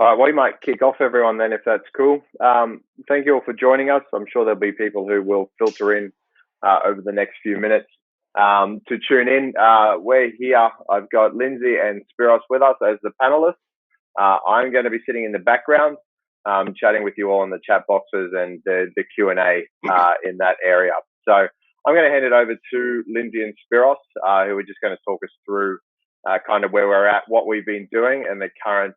All right, we might kick off everyone then, if that's cool. Thank you all for joining us. I'm sure there'll be people who will filter in over the next few minutes to tune in. We're here. I've got Lindsay and Spiros with us as the panelists. I'm going to be sitting in the background, chatting with you all in the chat boxes and the Q&A in that area. So I'm going to hand it over to Lindsay and Spiros, who are just going to talk us through kind of where we're at, what we've been doing, and the current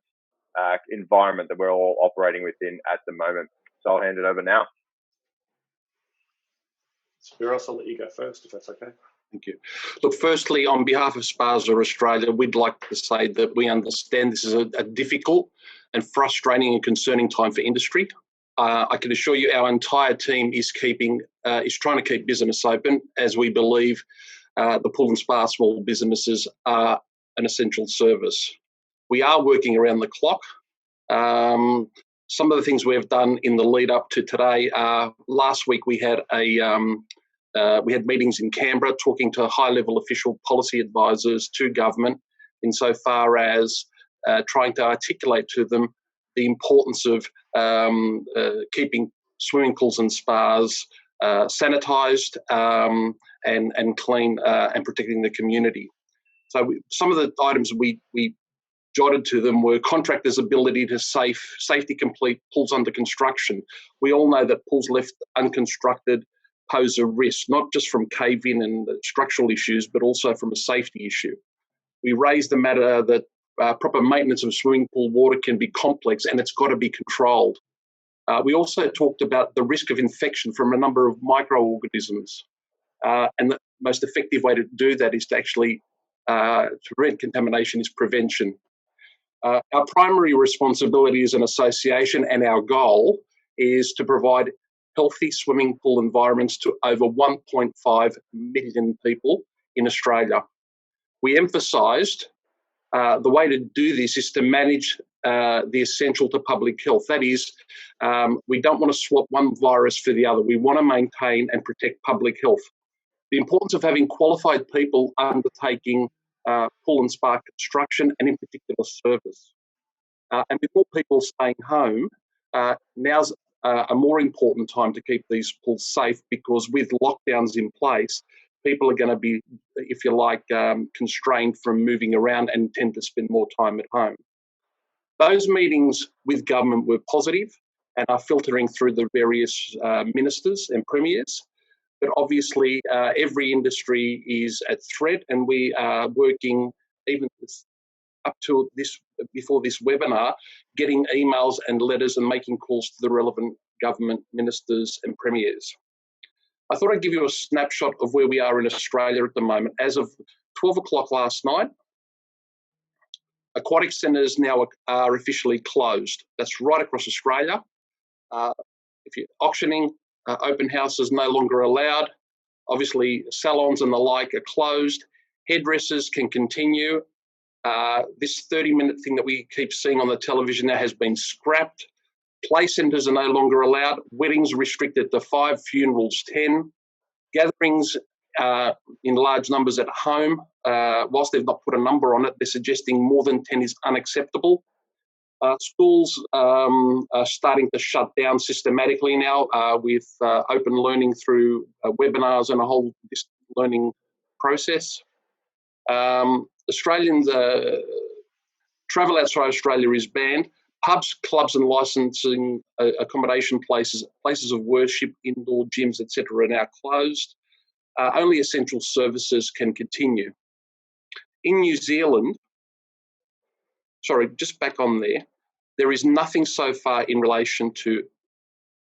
environment that we're all operating within at the moment. So I'll hand it over now. Spiros, I'll let you go first, if that's okay. Thank you. Look, firstly, on behalf of SPASA Australia, we'd like to say that we understand this is a difficult and frustrating and concerning time for industry. I can assure you our entire team is trying to keep business open, as we believe the pool and spa small businesses are an essential service. We are working around the clock. Some of the things we have done in the lead up to today, last week we had meetings in Canberra talking to high-level official policy advisors to government insofar as trying to articulate to them the importance of keeping swimming pools and spas sanitised and clean and protecting the community. So some of the items we jotted to them were contractors' ability to safety complete pools under construction. We all know that pools left unconstructed pose a risk, not just from cave-in and structural issues, but also from a safety issue. We raised the matter that proper maintenance of swimming pool water can be complex and it's got to be controlled. We also talked about the risk of infection from a number of microorganisms, and the most effective way to do that is to actually to prevent contamination is prevention. Our primary responsibility as an association and our goal is to provide healthy swimming pool environments to over 1.5 million people in Australia. We emphasised the way to do this is to manage the essential to public health. That is, we don't want to swap one virus for the other. We want to maintain and protect public health. The importance of having qualified people undertaking pool and spa construction and in particular service. And with more people staying home, now's a more important time to keep these pools safe, because with lockdowns in place, people are going to be, if you like, constrained from moving around and tend to spend more time at home. Those meetings with government were positive and are filtering through the various ministers and premiers. But obviously, every industry is at threat, and we are working even up to this, before this webinar, getting emails and letters and making calls to the relevant government ministers and premiers. I thought I'd give you a snapshot of where we are in Australia at the moment. As of 12 o'clock last night, aquatic centres now are officially closed. That's right across Australia. If you're auctioning, open houses no longer allowed. Obviously, salons and the like are closed. Hairdressers can continue. This 30-minute thing that we keep seeing on the television now has been scrapped. Play centres are no longer allowed. Weddings restricted to 5, funerals 10. Gatherings in large numbers at home, whilst they've not put a number on it, they're suggesting more than 10 is unacceptable. Schools are starting to shut down systematically now with open learning through webinars and a whole distance learning process. Australians, travel outside Australia is banned. Pubs, clubs and licensing accommodation places of worship, indoor gyms, etc. are now closed. Only essential services can continue. In New Zealand, sorry, just back on there is nothing so far in relation to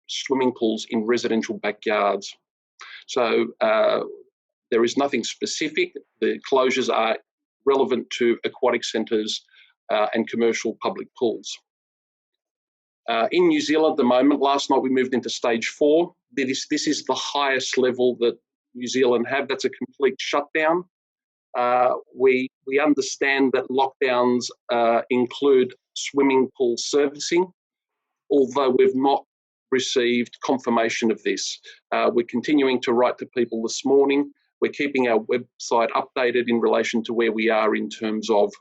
swimming pools in residential backyards. So there is nothing specific. The closures are relevant to aquatic centres and commercial public pools. In New Zealand at the moment, last night we moved into stage 4. This is the highest level that New Zealand have. That's a complete shutdown. We understand that lockdowns include swimming pool servicing, although we've not received confirmation of this. We're continuing to write to people this morning. We're keeping our website updated in relation to where we are in terms of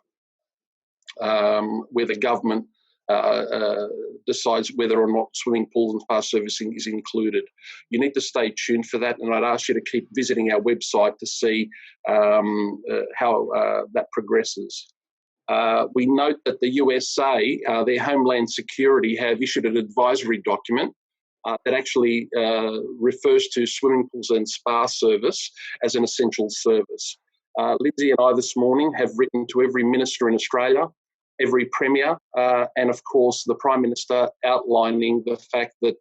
where the government decides whether or not swimming pools and spa servicing is included. You need to stay tuned for that, and I'd ask you to keep visiting our website to see how that progresses. We note that the USA, their Homeland Security, have issued an advisory document that actually refers to swimming pools and spa service as an essential service. Lindsay and I this morning have written to every minister in Australia, every premier, and of course the Prime Minister, outlining the fact that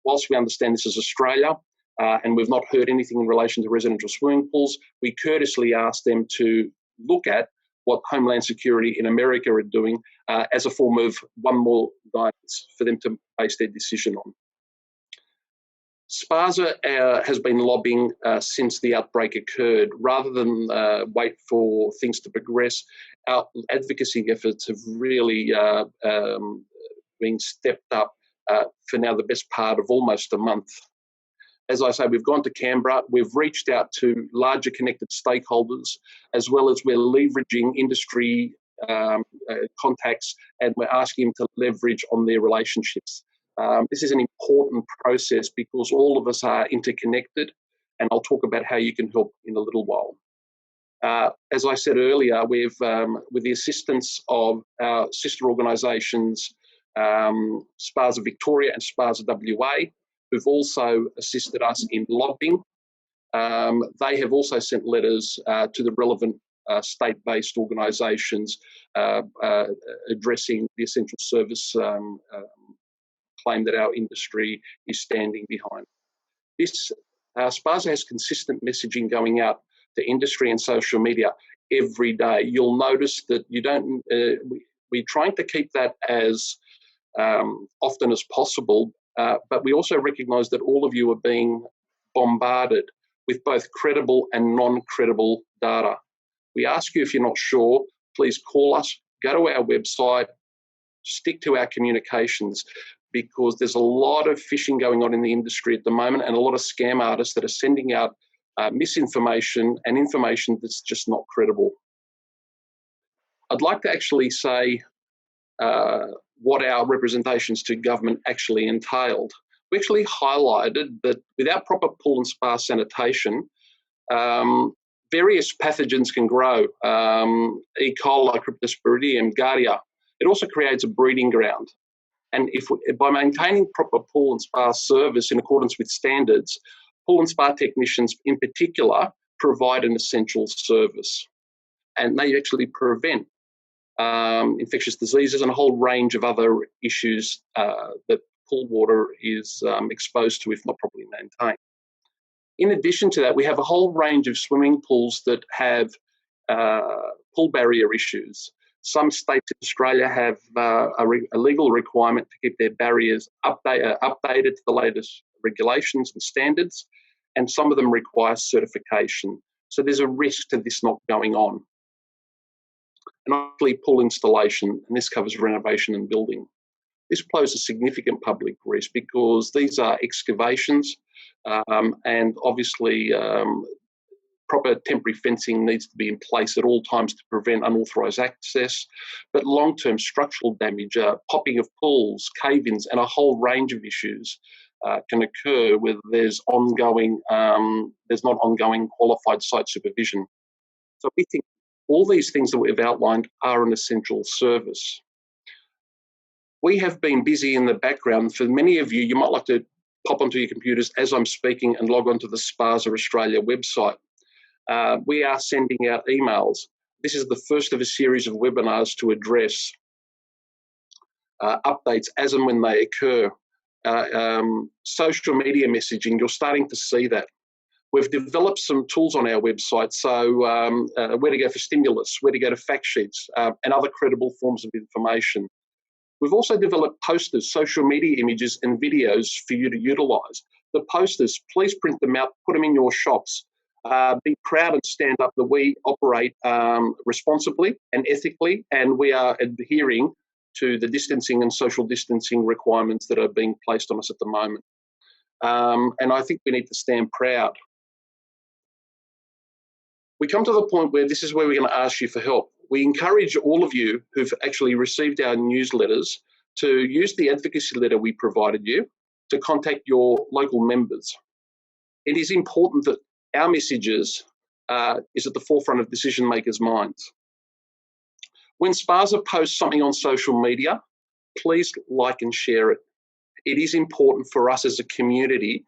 whilst we understand this is Australia and we've not heard anything in relation to residential swimming pools, we courteously ask them to look at what Homeland Security in America are doing as a form of one more guidance for them to base their decision on. SPASA has been lobbying since the outbreak occurred. Rather than wait for things to progress, our advocacy efforts have really been stepped up for now the best part of almost a month. As I say, we've gone to Canberra, we've reached out to larger connected stakeholders, as well as we're leveraging industry contacts, and we're asking them to leverage on their relationships. This is an important process because all of us are interconnected, and I'll talk about how you can help in a little while. As I said earlier, we've, with the assistance of our sister organisations, SPASA Victoria and SPASA WA, who've also assisted us in lobbying. They have also sent letters to the relevant state-based organisations addressing the essential service claim that our industry is standing behind. This SPASA has consistent messaging going out to industry and social media every day. You'll notice that you don't. We're trying to keep that as often as possible, but we also recognise that all of you are being bombarded with both credible and non-credible data. We ask you, if you're not sure, please call us, go to our website, stick to our communications, because there's a lot of phishing going on in the industry at the moment, and a lot of scam artists that are sending out misinformation and information that's just not credible. I'd like to actually say what our representations to government actually entailed. We actually highlighted that without proper pool and spa sanitation, various pathogens can grow, E. coli, Cryptosporidium, Giardia. It also creates a breeding ground. And by maintaining proper pool and spa service in accordance with standards, pool and spa technicians in particular provide an essential service. And they actually prevent infectious diseases and a whole range of other issues that pool water is exposed to if not properly maintained. In addition to that, we have a whole range of swimming pools that have pool barrier issues. Some states in Australia have a legal requirement to keep their barriers updated to the latest regulations and standards, and some of them require certification. So there's a risk to this not going on. And obviously pool installation, and this covers renovation and building. This poses a significant public risk because these are excavations, and obviously proper temporary fencing needs to be in place at all times to prevent unauthorised access. But long-term structural damage, popping of pools, cave-ins, and a whole range of issues can occur where there's not ongoing qualified site supervision. So we think all these things that we've outlined are an essential service. We have been busy in the background. For many of you, you might like to pop onto your computers as I'm speaking and log onto the SPASA Australia website. We are sending out emails. This is the first of a series of webinars to address updates as and when they occur. Social media messaging, you're starting to see that. We've developed some tools on our website, so where to go for stimulus, where to go to fact sheets, and other credible forms of information. We've also developed posters, social media images and videos for you to utilise. The posters, please print them out, put them in your shops. Be proud and stand up that we operate responsibly and ethically, and we are adhering to the distancing and social distancing requirements that are being placed on us at the moment. And I think we need to stand proud. We come to the point where this is where we're going to ask you for help. we encourage all of you who've actually received our newsletters to use the advocacy letter we provided you to contact your local members. It is important that our messages is at the forefront of decision makers' minds. When SPASA posts something on social media, please like and share it. It is important for us as a community,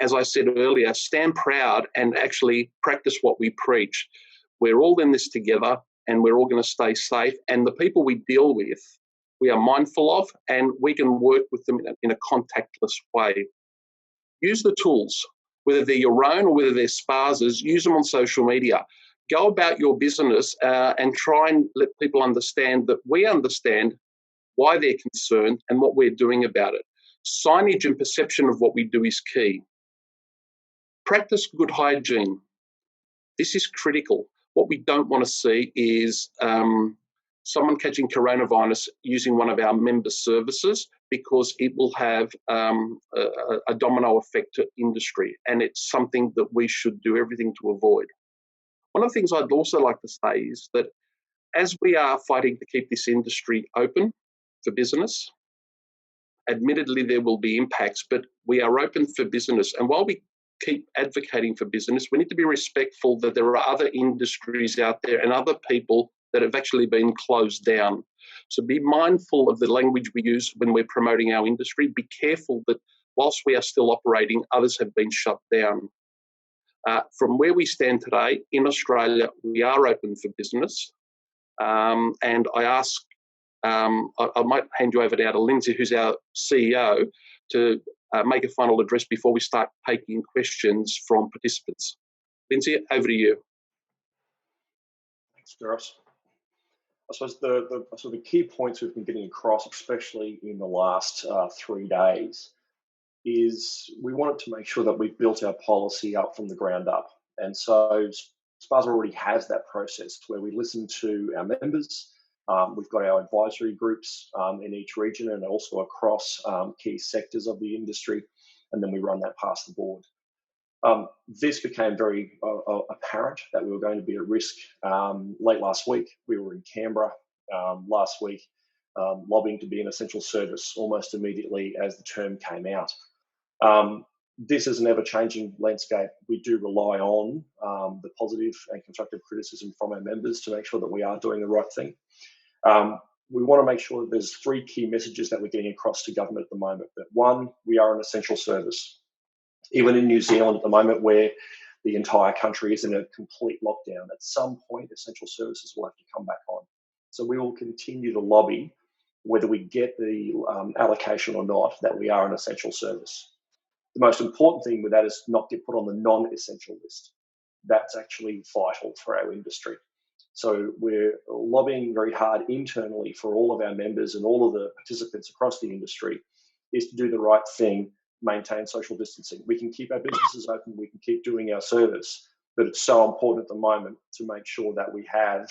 as I said earlier, stand proud and actually practice what we preach. We're all in this together and we're all going to stay safe. And the people we deal with, we are mindful of, and we can work with them in a contactless way. Use the tools, whether they're your own or whether they're SPASA's, use them on social media. Go about your business and try and let people understand that we understand why they're concerned and what we're doing about it. Signage and perception of what we do is key. Practice good hygiene. This is critical. What we don't want to see is someone catching coronavirus using one of our member services, because it will have a domino effect to industry, and it's something that we should do everything to avoid. One of the things I'd also like to say is that as we are fighting to keep this industry open for business, admittedly there will be impacts, but we are open for business. And while we keep advocating for business, we need to be respectful that there are other industries out there and other people that have actually been closed down. So be mindful of the language we use when we're promoting our industry. Be careful that whilst we are still operating, others have been shut down. From where we stand today in Australia, we are open for business. And I ask, I might hand you over now to Lindsay, who's our CEO, to make a final address before we start taking questions from participants. Lindsay, over to you. Thanks, Spiros. I suppose the key points we've been getting across, especially in the last 3 days, is we wanted to make sure that we've built our policy up from the ground up. And so SPASA already has that process where we listen to our members. We've got our advisory groups in each region and also across key sectors of the industry, and then we run that past the board. This became very apparent that we were going to be at risk late last week. We were in Canberra last week lobbying to be an essential service almost immediately as the term came out. This is an ever-changing landscape. We do rely on the positive and constructive criticism from our members to make sure that we are doing the right thing. We want to make sure that there's 3 key messages that we're getting across to government at the moment. That 1, we are an essential service. Even in New Zealand at the moment, where the entire country is in a complete lockdown, at some point essential services will have to come back on. So we will continue to lobby, whether we get the allocation or not, that we are an essential service. The most important thing with that is not get put on the non-essential list. That's actually vital for our industry. So we're lobbying very hard internally for all of our members and all of the participants across the industry is to do the right thing, maintain social distancing. We can keep our businesses open, we can keep doing our service, but it's so important at the moment to make sure that we have,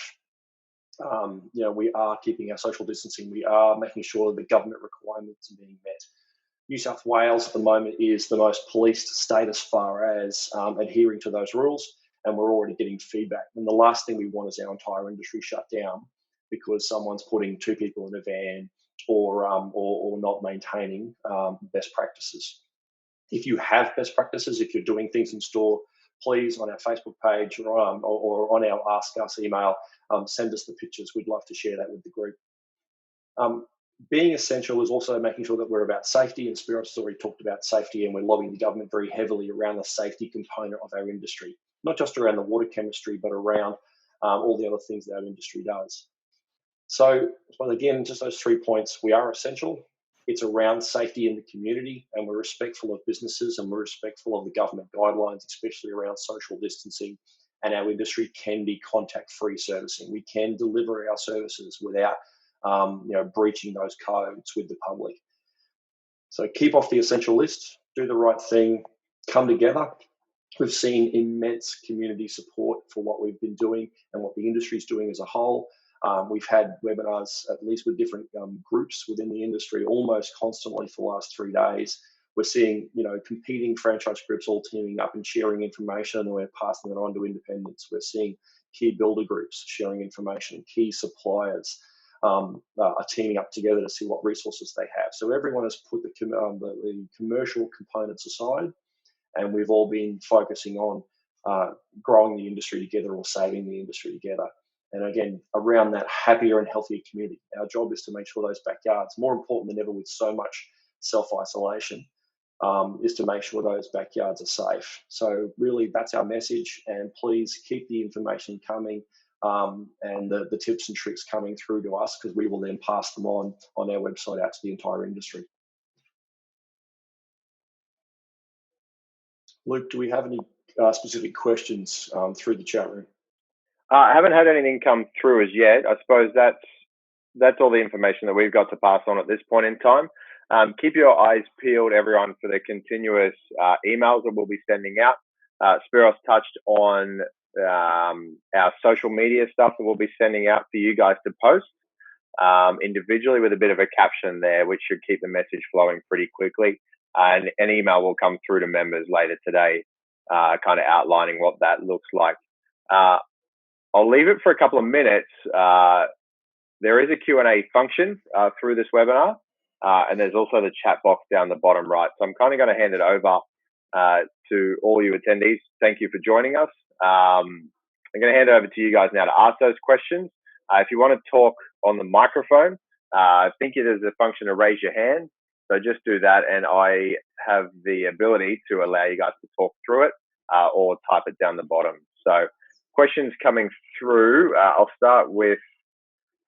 we are keeping our social distancing, we are making sure the government requirements are being met. New South Wales at the moment is the most policed state as far as adhering to those rules, and we're already getting feedback. And the last thing we want is our entire industry shut down because someone's putting 2 people in a van or not maintaining best practices. If you have best practices, if you're doing things in store, please on our Facebook page or on our Ask Us email, send us the pictures. We'd love to share that with the group. Being essential is also making sure that we're about safety, and Spiros has already talked about safety, and we're lobbying the government very heavily around the safety component of our industry, not just around the water chemistry, but around all the other things that our industry does. So, well, again, just those 3 points. We are essential. It's around safety in the community, and we're respectful of businesses and we're respectful of the government guidelines, especially around social distancing. And our industry can be contact-free servicing. We can deliver our services without breaching those codes with the public. So keep off the essential list, do the right thing, come together. We've seen immense community support for what we've been doing and what the industry is doing as a whole. We've had webinars, at least with different groups within the industry, almost constantly for the last 3 days. We're seeing, competing franchise groups all teaming up and sharing information, and we're passing it on to independents. We're seeing key builder groups sharing information, key suppliers are teaming up together to see what resources they have. So everyone has put the commercial components aside, and we've all been focusing on growing the industry together or saving the industry together. And again, around that happier and healthier community, our job is to make sure those backyards, more important than ever with so much self-isolation, is to make sure those backyards are safe. So really, that's our message. And please keep the information coming and the tips and tricks coming through to us, because we will then pass them on our website out to the entire industry. Luke, do we have any specific questions through the chat room? I haven't had anything come through as yet. I suppose that's all the information that we've got to pass on at this point in time. Keep your eyes peeled, everyone, for the continuous emails that we'll be sending out. Spiros touched on our social media stuff that we'll be sending out for you guys to post individually with a bit of a caption there, which should keep the message flowing pretty quickly. And an email will come through to members later today, kind of outlining what that looks like. I'll leave it for a couple of minutes. There is a Q&A function through this webinar, and there's also the chat box down the bottom right. So I'm kind of going to hand it over to all you attendees. Thank you for joining us. I'm going to hand it over to you guys now to ask those questions. If you want to talk on the microphone, I think there's a function to raise your hand. So just do that, and I have the ability to allow you guys to talk through it or type it down the bottom. So questions coming through. I'll start with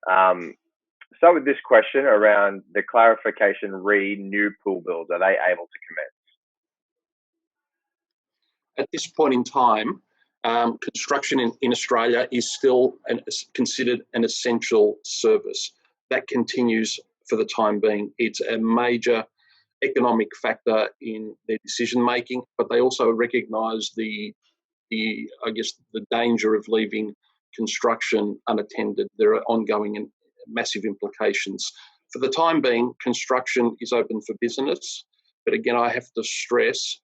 this question around the clarification re new pool builds. Are they able to commence? At this point in time, construction in Australia is still considered an essential service. That continues for the time being. It's a major economic factor in their decision making, but they also recognise the danger of leaving construction unattended. There are ongoing and massive implications. For the time being, construction is open for business, but again, I have to stress,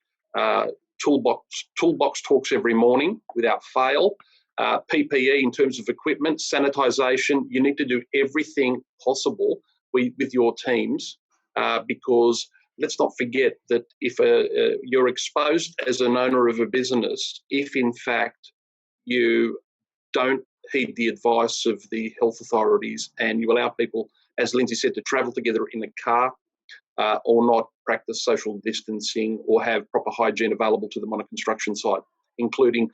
toolbox talks every morning without fail. PPE in terms of equipment, sanitisation, you need to do everything possible with your teams because let's not forget that if you're exposed as an owner of a business, if in fact you don't heed the advice of the health authorities and you allow people, as Lindsay said, to travel together in a car or not practice social distancing or have proper hygiene available to them on a construction site, including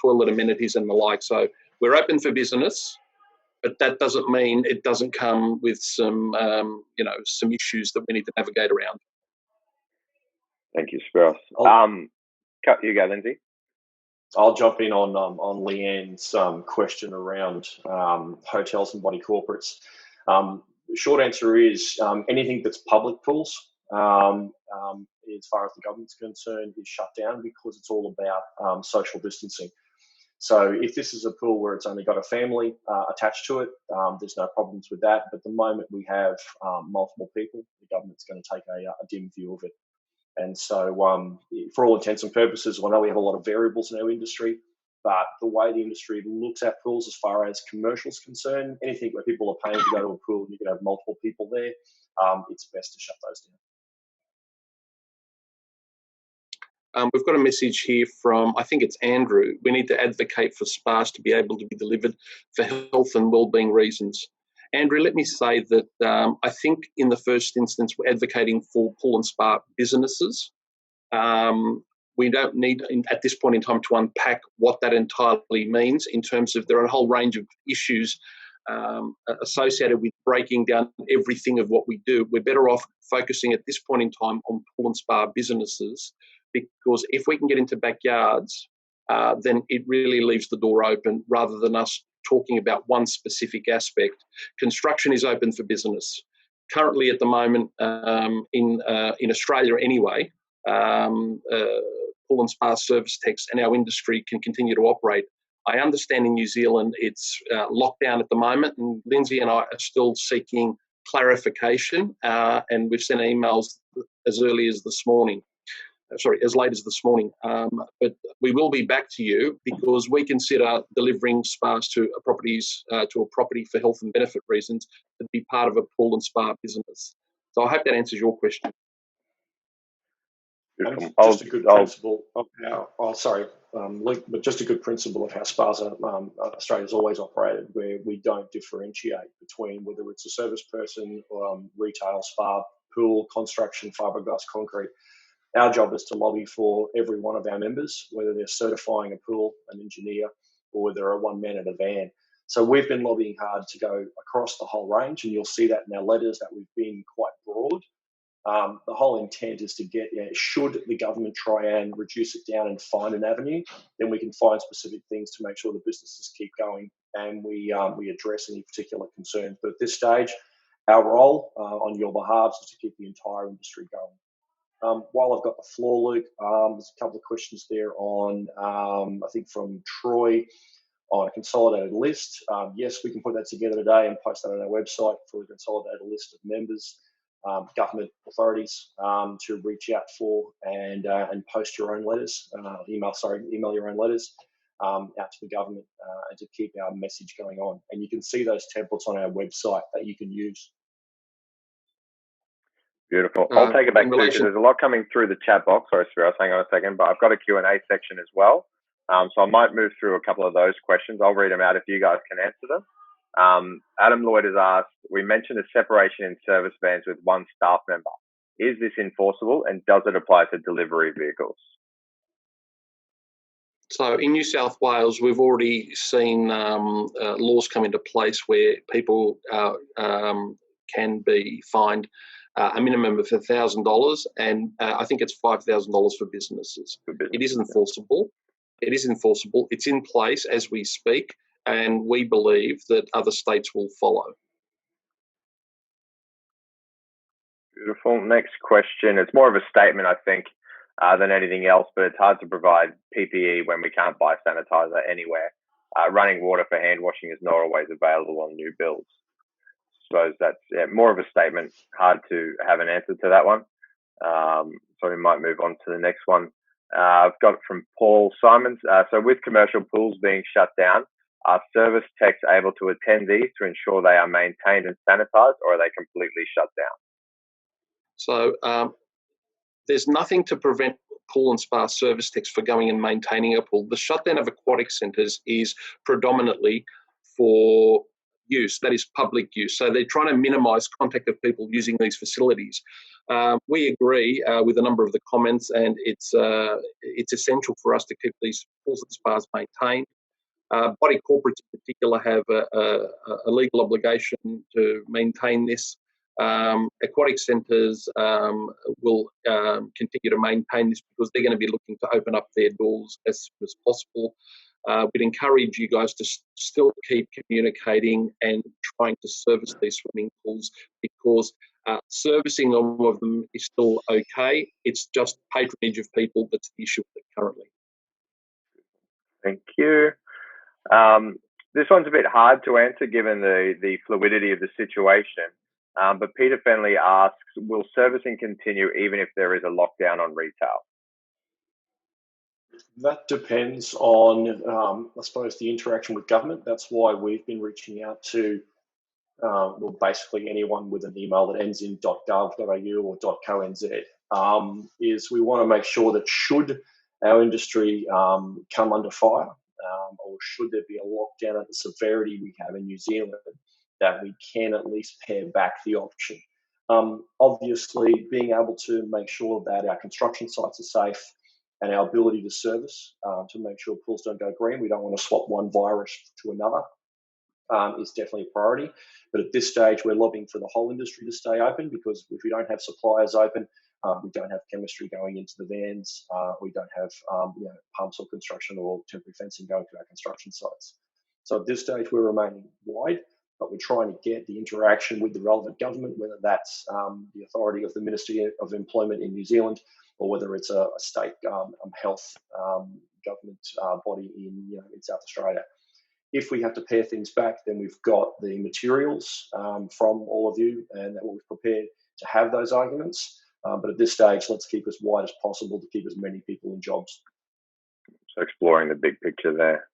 toilet amenities and the like. So we're open for business, but that doesn't mean it doesn't come with some, some issues that we need to navigate around. Thank you, Spiros. You go, Lindsay. I'll jump in on Leanne's question around hotels and body corporates. The short answer is anything that's public pools, as far as the government's concerned, is shut down because it's all about social distancing. So if this is a pool where it's only got a family attached to it, there's no problems with that. But the moment we have multiple people, the government's going to take a dim view of it. And so for all intents and purposes, I know we have a lot of variables in our industry, but the way the industry looks at pools as far as commercial is concerned, anything where people are paying to go to a pool and you can have multiple people there, it's best to shut those down. We've got a message here from, I think it's Andrew. We need to advocate for spas to be able to be delivered for health and wellbeing reasons. Andrew, let me say that I think in the first instance, we're advocating for pool and spa businesses. We don't need, at this point in time, to unpack what that entirely means in terms of there are a whole range of issues associated with breaking down everything of what we do. We're better off focusing at this point in time on pool and spa businesses, because if we can get into backyards, then it really leaves the door open rather than us talking about one specific aspect. Construction is open for business. Currently at the moment, in Australia anyway, pool and spa service techs and our industry can continue to operate. I understand in New Zealand it's lockdown at the moment, and Lindsay and I are still seeking clarification, and we've sent emails as early as this morning. as late as this morning. But we will be back to you because we consider delivering spas to a property for health and benefit reasons to be part of a pool and spa business. So I hope that answers your question. Just a good principle of Luke, but just a good principle of how SPASA Australia's always operated, where we don't differentiate between whether it's a service person, retail, spa, pool, construction, fiberglass, concrete. Our job is to lobby for every one of our members, whether they're certifying a pool, an engineer, or whether they're a one man in a van. So we've been lobbying hard to go across the whole range, and you'll see that in our letters that we've been quite broad. The whole intent is to get, should the government try and reduce it down and find an avenue, then we can find specific things to make sure the businesses keep going and we address any particular concerns. But at this stage, our role on your behalf is to keep the entire industry going. While I've got the floor, Luke, there's a couple of questions there on, I think from Troy, on a consolidated list. Yes, we can put that together today and post that on our website for a consolidated list of members. Government authorities to reach out for and post your own letters, email your own letters out to the government and to keep our message going on. And you can see those templates on our website that you can use. Beautiful. I'll take it back too, because there's a lot coming through the chat box. Sorry, Spiros, hang on a second, but I've got a Q&A section as well. So I might move through a couple of those questions. I'll read them out if you guys can answer them. Adam Lloyd has asked, we mentioned a separation in service vans with one staff member. Is this enforceable and does it apply to delivery vehicles? So in New South Wales, we've already seen laws come into place where people can be fined a minimum of $1,000 and I think it's $5,000 for businesses. It is enforceable. It is enforceable. It's in place as we speak. And we believe that other states will follow. Beautiful. Next question. It's more of a statement, I think, than anything else, but it's hard to provide PPE when we can't buy sanitizer anywhere. Running water for hand washing is not always available on new builds. So that's more of a statement. Hard to have an answer to that one. So we might move on to the next one. I've got it from Paul Simons. So with commercial pools being shut down, are service techs able to attend these to ensure they are maintained and sanitized, or are they completely shut down? So there's nothing to prevent pool and spa service techs for going and maintaining a pool. The shutdown of aquatic centres is predominantly for use, that is public use. So they're trying to minimise contact of people using these facilities. We agree with a number of the comments, and it's essential for us to keep these pools and spas maintained. Body corporates in particular have a legal obligation to maintain this. Aquatic centres will continue to maintain this because they're going to be looking to open up their doors as soon as possible. We'd encourage you guys to still keep communicating and trying to service these swimming pools because servicing all of them is still okay. It's just patronage of people that's the issue with it currently. Thank you. This one's a bit hard to answer given the fluidity of the situation. But Peter Fenley asks, will servicing continue even if there is a lockdown on retail? That depends on, I suppose, the interaction with government. That's why we've been reaching out to, basically anyone with an email that ends in .gov.au or .co.nz, is we want to make sure that should our industry come under fire, or should there be a lockdown at the severity we have in New Zealand, that we can at least pare back the option. Obviously, being able to make sure that our construction sites are safe and our ability to service, to make sure pools don't go green, we don't want to swap one virus to another, is definitely a priority. But at this stage, we're lobbying for the whole industry to stay open because if we don't have suppliers open, we don't have chemistry going into the vans. We don't have pumps or construction or temporary fencing going to our construction sites. So at this stage, we're remaining wide, but we're trying to get the interaction with the relevant government, whether that's the authority of the Ministry of Employment in New Zealand, or whether it's a state health government body in South Australia. If we have to pare things back, then we've got the materials from all of you, and that we've prepared to have those arguments. But at this stage, let's keep as wide as possible to keep as many people in jobs. So exploring the big picture there.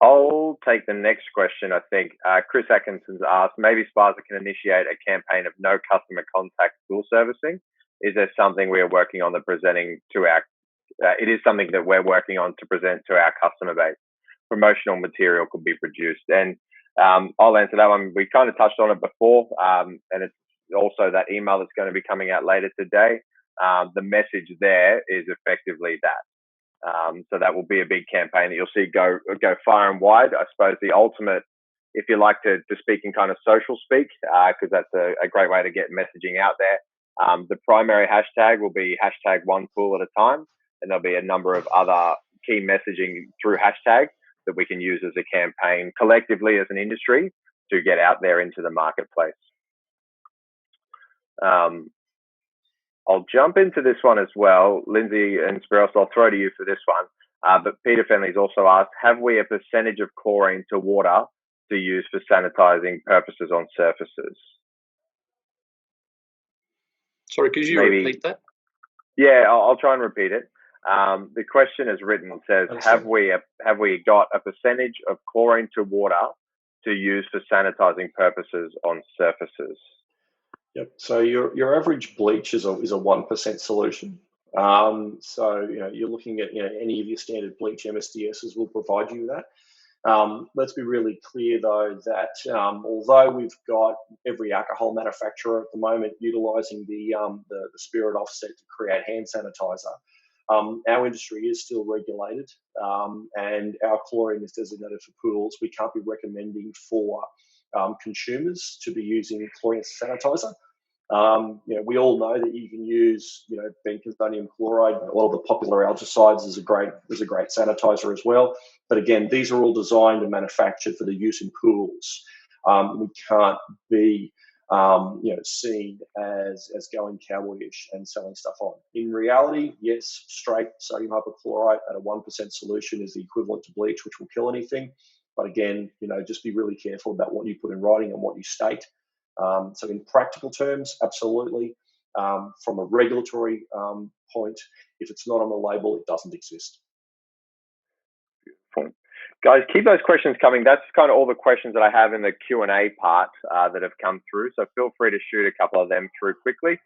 I'll take the next question. I think Chris Atkinson's asked, maybe SPASA can initiate a campaign of no customer contact school servicing. Is there something we are working on it is something that we're working on to present to our customer base. Promotional material could be produced. And I'll answer that one. We kind of touched on it before, and it's also that email that's going to be coming out later today. The message there is effectively that. So that will be a big campaign that you'll see go far and wide. I suppose the ultimate, if you like to speak in kind of social speak, because that's a great way to get messaging out there. The primary hashtag will be hashtag one pool at a time, and there'll be a number of other key messaging through hashtags that we can use as a campaign collectively as an industry to get out there into the marketplace. I'll jump into this one as well. Lindsay and Spiros, I'll throw to you for this one. But Peter Fenley's also asked, have we a percentage of chlorine to water to use for sanitizing purposes on surfaces? Sorry, could you repeat that? Yeah, I'll try and repeat it. The question is written, says, have we got a percentage of chlorine to water to use for sanitizing purposes on surfaces? Yep. So your average bleach is a 1% solution. So you're looking at any of your standard bleach MSDSs will provide you with that. Let's be really clear though that although we've got every alcohol manufacturer at the moment utilising the spirit offset to create hand sanitizer, our industry is still regulated, and our chlorine is designated for pools. We can't be recommending for consumers to be using chlorine as a sanitizer. We all know that you can use, benzalkonium chloride. A lot of the popular algicides is a great sanitizer as well. But again, these are all designed and manufactured for the use in pools. We can't be, seen as going cowboyish and selling stuff on. In reality, yes, straight sodium hypochlorite at a 1% solution is the equivalent to bleach, which will kill anything. But again, just be really careful about what you put in writing and what you state. So in practical terms, absolutely. From a regulatory point, if it's not on the label, it doesn't exist. Beautiful. Guys, keep those questions coming. That's kind of all the questions that I have in the Q&A part that have come through. So feel free to shoot a couple of them through quickly.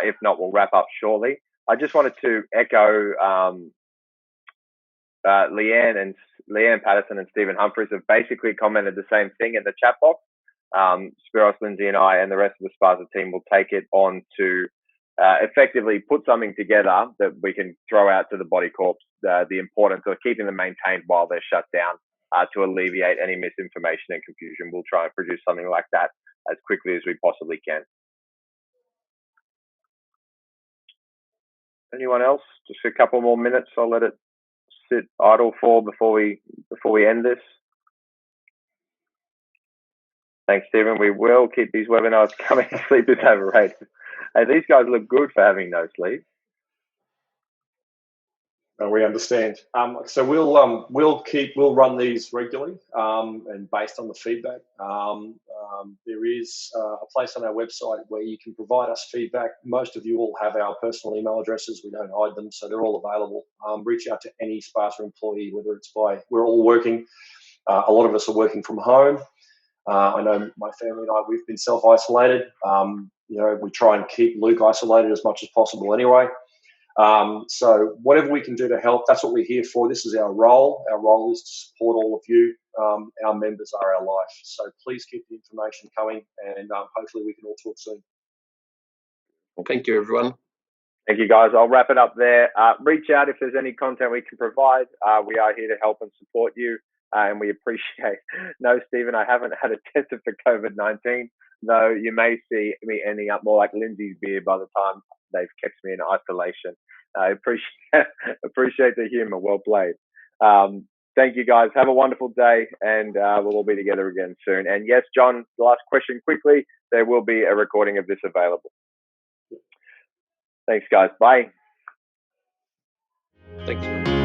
If not, we'll wrap up shortly. I just wanted to echo Leanne Patterson and Stephen Humphreys have basically commented the same thing in the chat box. Spiros, Lindsay and I and the rest of the SPASA team will take it on to effectively put something together that we can throw out to the body corps, the importance of keeping them maintained while they're shut down to alleviate any misinformation and confusion. We'll try and produce something like that as quickly as we possibly can. Anyone else? Just a couple more minutes. I'll let it sit idle for before we end this. Thanks, Stephen. We will keep these webinars coming. Sleep is overrated. Hey, these guys look good for having no sleep. We understand. So we'll run these regularly, and based on the feedback, there is a place on our website where you can provide us feedback. Most of you all have our personal email addresses. We don't hide them, so they're all available. Reach out to any SPASA employee, whether it's we're all working. A lot of us are working from home. I know my family and I, we've been self-isolated. We try and keep Luke isolated as much as possible anyway. So whatever we can do to help, that's what we're here for. This is our role. Our role is to support all of you. Our members are our life. So please keep the information coming, and hopefully we can all talk soon. Well, thank you, everyone. Thank you, guys. I'll wrap it up there. Reach out if there's any content we can provide. We are here to help and support you, and we appreciate. No, Stephen, I haven't had a test for COVID-19, though you may see me ending up more like Lindsay's beard by the time they've kept me in isolation. I appreciate the humour. Well played. Thank you, guys. Have a wonderful day, and we'll all be together again soon. And yes, John, the last question quickly. There will be a recording of this available. Thanks, guys. Bye. Thanks.